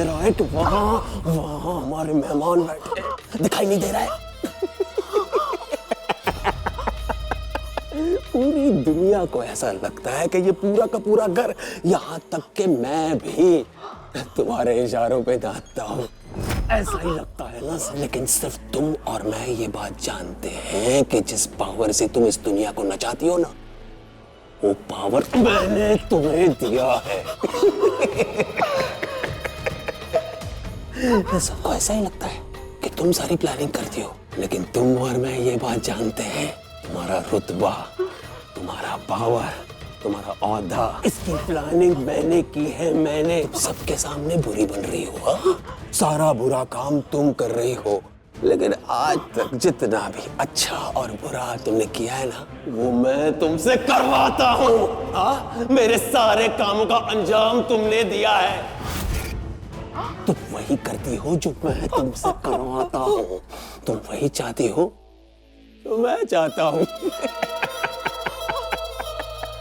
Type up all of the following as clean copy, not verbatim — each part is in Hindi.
राइट, वहाँ वहाँ हमारे मेहमान बैठे हैं। दिखाई नहीं दे रहा है? पूरी दुनिया को ऐसा लगता है कि ये पूरा का पूरा घर, यहाँ तक कि मैं भी तुम्हारे इशारों पे नाचता हूँ। ऐसा ही लगता है ना, लेकिन सिर्फ तुम और मैं ये बात जानते हैं कि जिस पावर से तुम इस दुनिया को नचाती हो ना, वो पावर मैंने तुम्हें दिया है। सबको ऐसा ही लगता है कि तुम सारी प्लानिंग करती हो, लेकिन तुम और मैं ये बात जानते हैं, तुम्हारा रुतबा, तुम्हारा पावर, तुम्हारा औहदा, इसकी प्लानिंग मैंने की है। मैंने सबके सामने बुरी बन रही हो, सारा बुरा काम तुम कर रही हो, लेकिन आज तक जितना भी अच्छा और बुरा तुमने किया है ना, वो मैं तुमसे करवाता हूँ। मेरे सारे कामों का अंजाम तुमने दिया है। तुम वही करती हो जो मैं तुमसे करवाता हूँ। तुम वही चाहती हो जो मैं चाहता हूँ।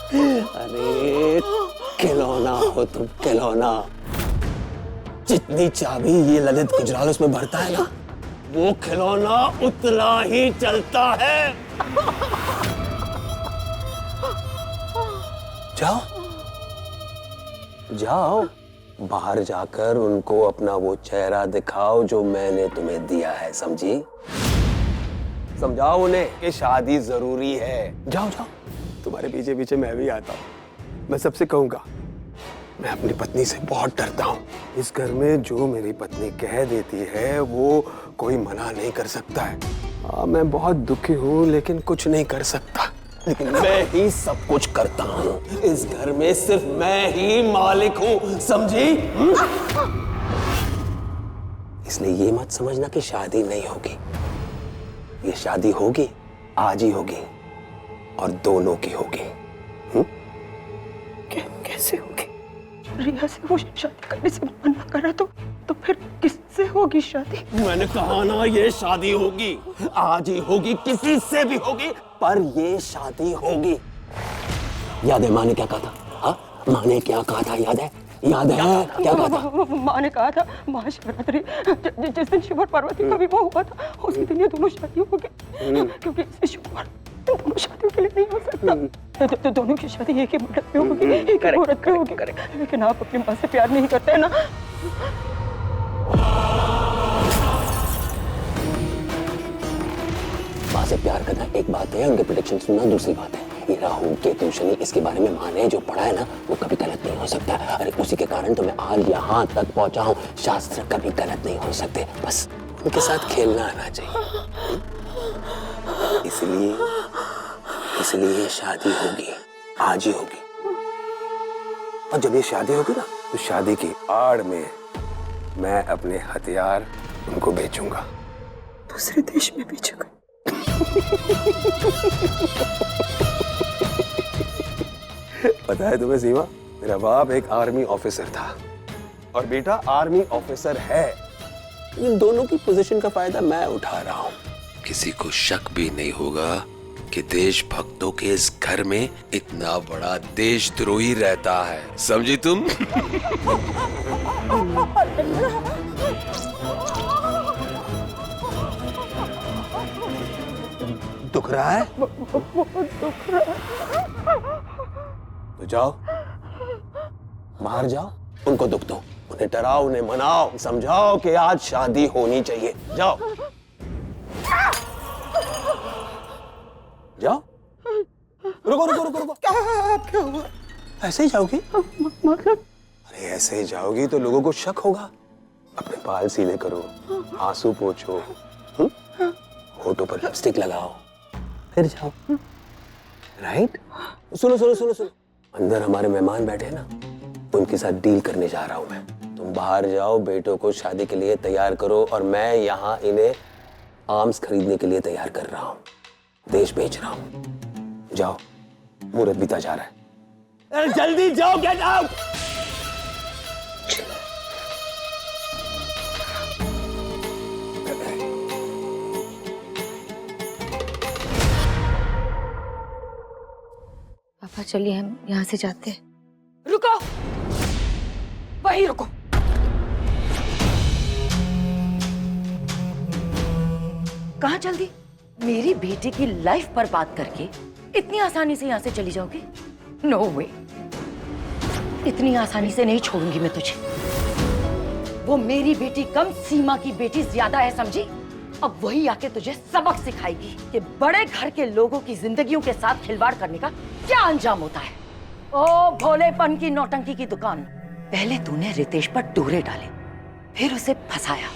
अरे खिलौना हो तुम, खिलौना। जितनी चाबी ये ललित गुजराल उसमें भरता है ना, वो खिलौना उतना ही चलता है। जाओ जाओ, बाहर जाकर उनको अपना वो चेहरा दिखाओ जो मैंने तुम्हें दिया है, समझी? समझाओ उन्हें कि शादी जरूरी है। जाओ जाओ, तुम्हारे पीछे पीछे मैं भी आता हूँ। मैं सबसे कहूंगा, मैं अपनी पत्नी से बहुत डरता हूँ। इस घर में जो मेरी पत्नी कह देती है वो कोई मना नहीं कर सकता है। मैं बहुत दुखी हूँ, लेकिन कुछ नहीं कर सकता। लेकिन मैं ही सब कुछ करता हूँ। इस घर में सिर्फ मैं ही मालिक हूँ, समझी? इसलिए ये मत समझना कि शादी नहीं होगी। ये शादी होगी, आज ही होगी, और दोनों की होगी। कैसे होगी? रिया से वो शादी करने से मना करा तो फिर किससे होगी शादी? मैंने कहा ना, ये शादी होगी, आज ही होगी, किसी से भी होगी, पर ये शादी होगी। याद है माँ ने क्या कहा था? हाँ, माँ ने क्या कहा था? याद है? याद है क्या कहा था? माँ ने कहा था महाशिवरात्रि, जिस दिन शिव और पार्वती का विवाह हुआ था, उसी दिन ये दोनों शादी हो गई। क्योंकि इस शिव और दोनों शादियों के लिए नहीं हो सकता। तो दोनों की शादी एक ही मुहूर्त पे होगी, एक ही मुहूर्त पे होगी। लेकिन आप अपनी माँ से प्यार नहीं करते ना। माँ से प्यार करना एक बात है, उनके प्रेडिक्शन सुनना दूसरी बात है। ये राहु केतु शनि, इसके बारे में माँ ने जो पढ़ा है ना, वो कभी गलत नहीं हो सकता। अरे उसी के कारण तो मैं आज यहाँ तक पहुँचा हूँ। शास्त्र कभी गलत नहीं हो सकते, बस उनके साथ खेलना आना चाहिए। इसलिए शादी होगी, आज ही होगी। और जब ये शादी होगी ना, तो शादी की आड़ में मैं अपने हथियार उनको बेचूंगा। दूसरे देश में बेचूंगा? पता है तुम्हें सीमा, मेरा बाप एक आर्मी ऑफिसर था और बेटा आर्मी ऑफिसर है। इन दोनों की पोजीशन का फायदा मैं उठा रहा हूँ। किसी को शक भी नहीं होगा कि देशभक्तों के इस घर में इतना बड़ा देशद्रोही रहता है, समझी तुम? दुख रहा है? दुख रहा है। तो जाओ, बाहर जाओ, उनको दुख दो, उन्हें डराओ, उन्हें मनाओ, समझाओ कि आज शादी होनी चाहिए। जाओ जाओ। रुको रुको रुको रुको, क्या हुआ? ऐसे ही जाओगी? मतलब? अरे ऐसे ही जाओगी तो लोगों को शक होगा। अपने बाल सीधे करो, आंसू पोंछो, होठों पर लिपस्टिक लगाओ, फिर जाओ। राइट? सुनो सुनो सुनो सुनो, अंदर हमारे मेहमान बैठे हैं ना, उनके साथ डील करने जा रहा हूं मैं। तुम बाहर जाओ, बेटों को शादी के लिए तैयार करो, और मैं यहाँ इन्हें आर्म्स खरीदने के लिए तैयार कर रहा हूँ, देश भेज रहा हूँ। जाओ, मुहूर्त बीता जा रहा है। अरे जल्दी जाओ, गेट आउट। पापा चलिए हम यहाँ से जाते हैं। रुको, वहीं रुको। कहाँ जल्दी? मेरी बेटी की लाइफ बर्बाद करके इतनी आसानी से यहाँ से चली जाओगी? नो वे, इतनी आसानी से नहीं छोड़ूंगी मैं तुझे। वो मेरी बेटी कम, सीमा की बेटी ज्यादा है, समझी? अब वही आके तुझे सबक सिखाएगी कि बड़े घर के लोगों की जिंदगियों के साथ खिलवाड़ करने का क्या अंजाम होता है। ओ भोलेपन की नौटंकी की दुकान, पहले तूने रितेश पर डोरे डाले, फिर उसे फंसाया,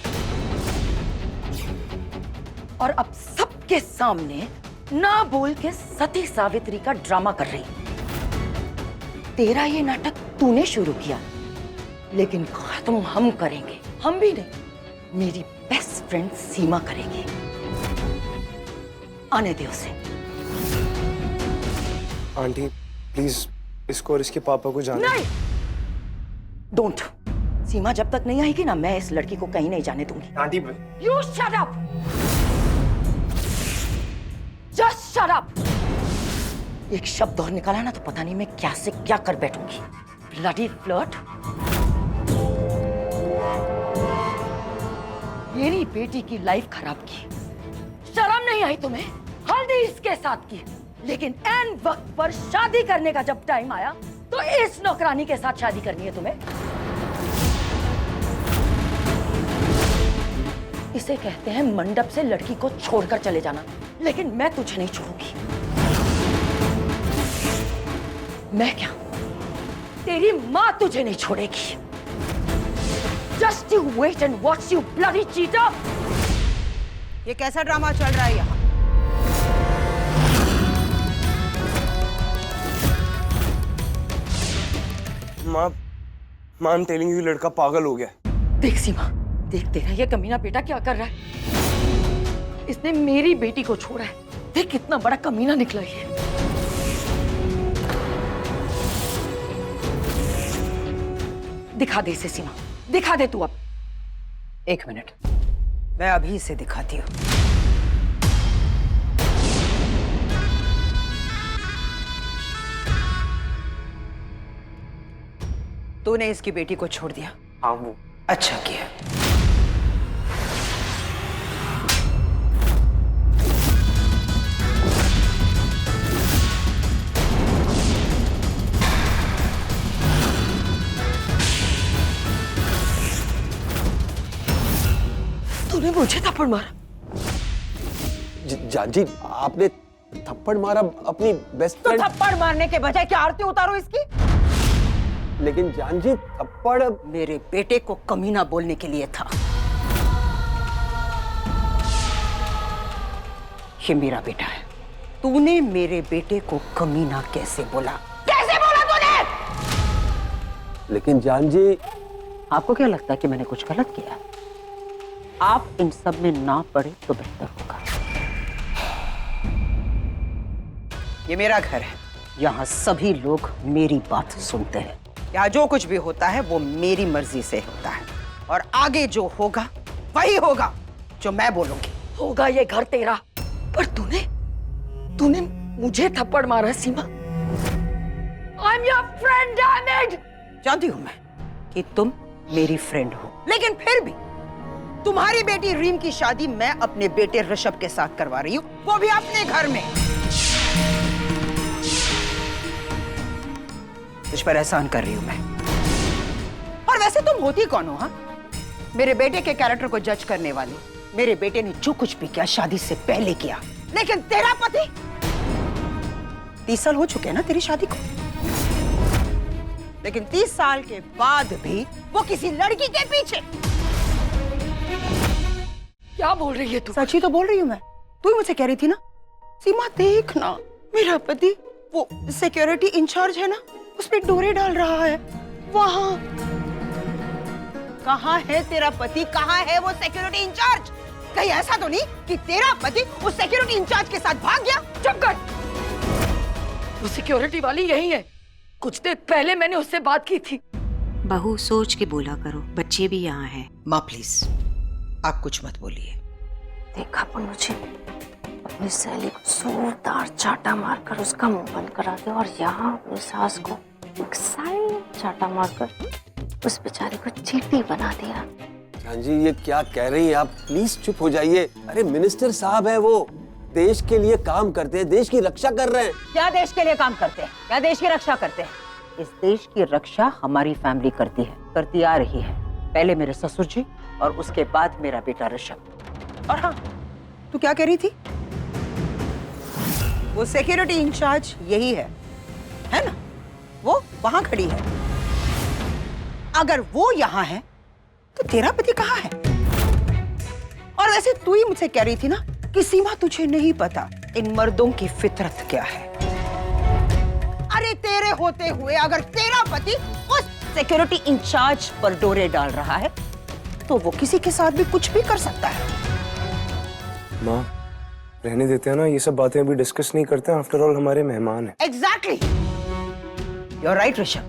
और अब सबके सामने ना बोल के सती सावित्री का ड्रामा कर रही। तेरा ये नाटक तूने शुरू किया, लेकिन खत्म हम करेंगे। हम भी नहीं, मेरी बेस्ट फ्रेंड सीमा करेगी। आने दे उसे। आंटी प्लीज इसको और इसके पापा को जाने। नहीं, डोंट। सीमा जब तक नहीं आएगी ना, मैं इस लड़की को कहीं नहीं जाने दूंगी। Aunty you shut up, just shut up. एक शब्द और निकाला ना तो पता नहीं मैं क्या से क्या कर बैठूंगी। Bloody flirt. मेरी बेटी की लाइफ खराब की, शर्म नहीं आई तुम्हें? हल्दी इसके साथ की, लेकिन एन वक्त पर शादी करने का जब टाइम आया तो इस नौकरानी के साथ शादी करनी है तुम्हें। इसे कहते हैं मंडप से लड़की को छोड़कर चले जाना, लेकिन मैं तुझे नहीं छोड़ूंगी। मैं क्या, तेरी माँ तुझे नहीं छोड़ेगी। Just you wait and watch, you bloody cheater! ये कैसा ड्रामा चल रहा है यहाँ? माँ आई एम टेलिंग यू, लड़का पागल हो गया। देख सीमा, देख तेरा ये कमीना बेटा क्या कर रहा है। इसने मेरी बेटी को छोड़ा है। देख कितना बड़ा कमीना निकला ये। दिखा दे इसे सीमा, दिखा दे तू अब। एक मिनट, मैं अभी इसे दिखाती हूँ। तूने इसकी बेटी को छोड़ दिया? हाँ वो अच्छा किया। तूने मुझे थप्पड़ मारा? जान जी, आपने थप्पड़ मारा अपनी बेस्ट तो फ्रेंड। थप्पड़ मारने के बजाय क्या आरती उतारो इसकी? लेकिन जान जी, थप्पड़ मेरे बेटे को कमीना बोलने के लिए था। ये मेरा बेटा है। तूने मेरे बेटे को कमीना कैसे बोला? कैसे बोला तूने? लेकिन जान जी, आपको क्या लगता है कि मैंने कुछ गलत किया? आप इन सब में ना पड़े तो बेहतर होगा। ये मेरा घर है, यहाँ सभी लोग मेरी बात सुनते हैं। यहाँ जो कुछ भी होता है वो मेरी मर्जी से होता है, और आगे जो होगा वही होगा जो मैं बोलूंगी। होगा ये घर तेरा, पर तूने मुझे थप्पड़ मारा सीमा। I'm your friend, damn it! जानती हूं मैं कि तुम मेरी फ्रेंड हो, लेकिन फिर भी तुम्हारी बेटी रीम की शादी मैं अपने बेटे ऋषभ के साथ करवा रही हूँ, वो भी अपने घर में। तुझ पर एहसान कर रही हूं मैं। और वैसे तुम होती कौन हो? हाँ, मेरे बेटे के कैरेक्टर को जज करने वाली। मेरे बेटे ने जो कुछ भी किया शादी से पहले किया, लेकिन तेरा पति 30 साल हो चुके हैं ना तेरी शादी को, लेकिन 30 साल के बाद भी वो किसी लड़की के पीछे। क्या बोल रही है तू? सच ही तो बोल रही हूँ मैं। तू ही मुझसे कह रही थी ना, सीमा देख ना, मेरा पति वो सिक्योरिटी इंचार्ज है ना, उस पे डोरे डाल रहा है वहां। कहाँ है तेरा पति? कहाँ है वो सिक्योरिटी इंचार्ज? कहीं ऐसा तो नहीं कि तेरा पति उस सिक्योरिटी इंचार्ज के साथ भाग गया? चुप कर। वो सिक्योरिटी वाली यही है। कुछ देर पहले मैंने उससे बात की थी। बहू सोच के बोला करो, बच्चे भी यहाँ हैं। माँ प्लीज आप कुछ मत बोलिए। देखा पुन्नू जी, अपनी सहेली को जोरदार चाटा मारकर उसका मुंह बंद करा दे, और यहाँ अपनी सास को एक साइलेंट चाटा मारकर उस बेचारे को चींटी बना दिया। जी ये क्या कह रही हैं आप? प्लीज चुप हो जाइए। अरे मिनिस्टर साहब है वो, देश के लिए काम करते हैं, देश की रक्षा कर रहे हैं। क्या देश के लिए काम करते हैं? क्या देश की रक्षा करते हैं? इस देश की रक्षा हमारी फैमिली करती है, करती आ रही है। पहले मेरे ससुर जी और उसके बाद मेरा बेटा ऋषभ। और हाँ, तू क्या कह रही थी? वो सिक्योरिटी इंचार्ज यही है ना? वो वहां खड़ी है। अगर वो यहाँ है तो तेरा पति कहाँ है? और वैसे तू ही मुझसे कह रही थी ना कि सीमा तुझे नहीं पता इन मर्दों की फितरत क्या है। अरे तेरे होते हुए अगर तेरा पति उस सिक्योरिटी इंचार्ज पर डोरे डाल रहा है तो वो किसी के साथ भी कुछ भी कर सकता है। माँ रहने देते हैं ना, ये सब बातें अभी डिस्कस नहीं करते हैं। आफ्टर ऑल हमारे मेहमान हैं। Exactly, you are right Rishabh.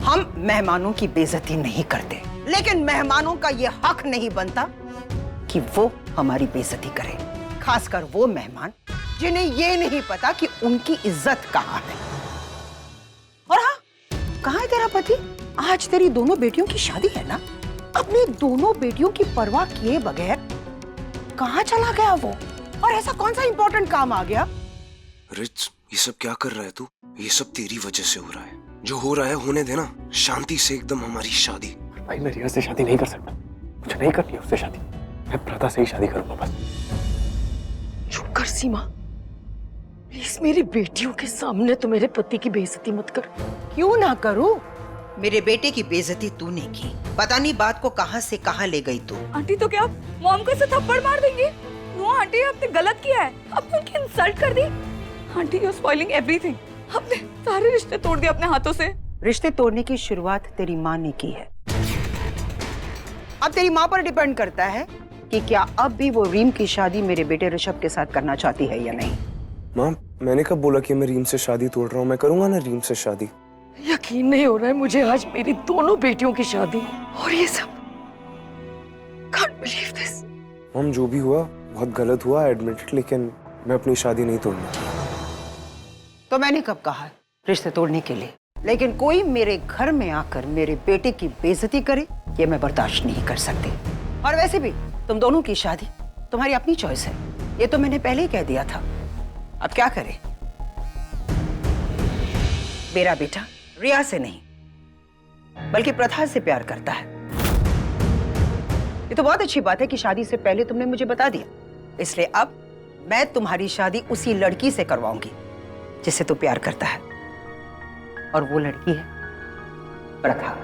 हम मेहमानों की बेइज्जती नहीं करते, लेकिन मेहमानों का ये हक नहीं बनता कि वो हमारी बेइज्जती करें, खासकर वो मेहमान जिन्हें ये नहीं पता कि उनकी इज्जत कहाँ है। और हाँ, कहाँ है तेरा पति? आज तेरी दोनों बेटियों की शादी है ना? अपनी दोनों बेटियों की परवाह किए बगैर कहाँ चला गया वो? और ऐसा कौन सा इंपॉर्टेंट काम आ गया? रिच, ये सब क्या कर रहा है तू? ये सब तेरी वजह से हो रहा है। जो हो रहा है होने देना, शांति से एकदम हमारी शादी। भाई मैं रिया से शादी नहीं कर सकता, मुझे नहीं करनी उससे शादी। मैं प्रथा से ही शादी करूंगा बस। चुप कर सीमा, प्लीज मेरी बेटियों के सामने तो मेरे पति की बेइज्जती मत कर। क्यों ना करूं? मेरे बेटे की बेइज्जती तूने की, पता नहीं बात को कहां से कहां ले गई तू। आंटी तो क्या मॉम को ऐसे थप्पड़ मार देंगे? नो आंटी, आपने गलत किया है, आपने उनकी इंसल्ट कर दी। Aunty you are spoiling everything, आपने सारे रिश्ते तोड़ दिए अपने हाथों से। रिश्ते तोड़ने की शुरुआत तेरी माँ ने की है। अब तेरी माँ पर डिपेंड करता है कि क्या अब भी वो रीम की शादी मेरे बेटे ऋषभ के साथ करना चाहती है या नहीं। माँ मैंने कब बोला कि मैं रीम से शादी तोड़ रहा हूँ? मैं करूंगा ना रीम से शादी। यकीन नहीं हो रहा है मुझे, आज मेरी दोनों बेटियों की शादी और ये सब। Can't believe this। मम जो भी हुआ बहुत गलत हुआ, एडमिटेड, लेकिन मैं अपनी शादी नहीं तोड़ना। तो मैंने कब कहा रिश्ते तोड़ने के लिए? लेकिन कोई मेरे घर में आकर मेरे बेटे की बेइज्जती करे ये मैं बर्दाश्त नहीं कर सकती। और वैसे भी तुम दोनों की शादी तुम्हारी अपनी चॉइस है, ये तो मैंने पहले ही कह दिया था। अब क्या करें? मेरा बेटा रिया से नहीं बल्कि प्रथा से प्यार करता है। ये तो बहुत अच्छी बात है कि शादी से पहले तुमने मुझे बता दिया, इसलिए अब मैं तुम्हारी शादी उसी लड़की से करवाऊंगी जिससे तू प्यार करता है, और वो लड़की है प्रथा।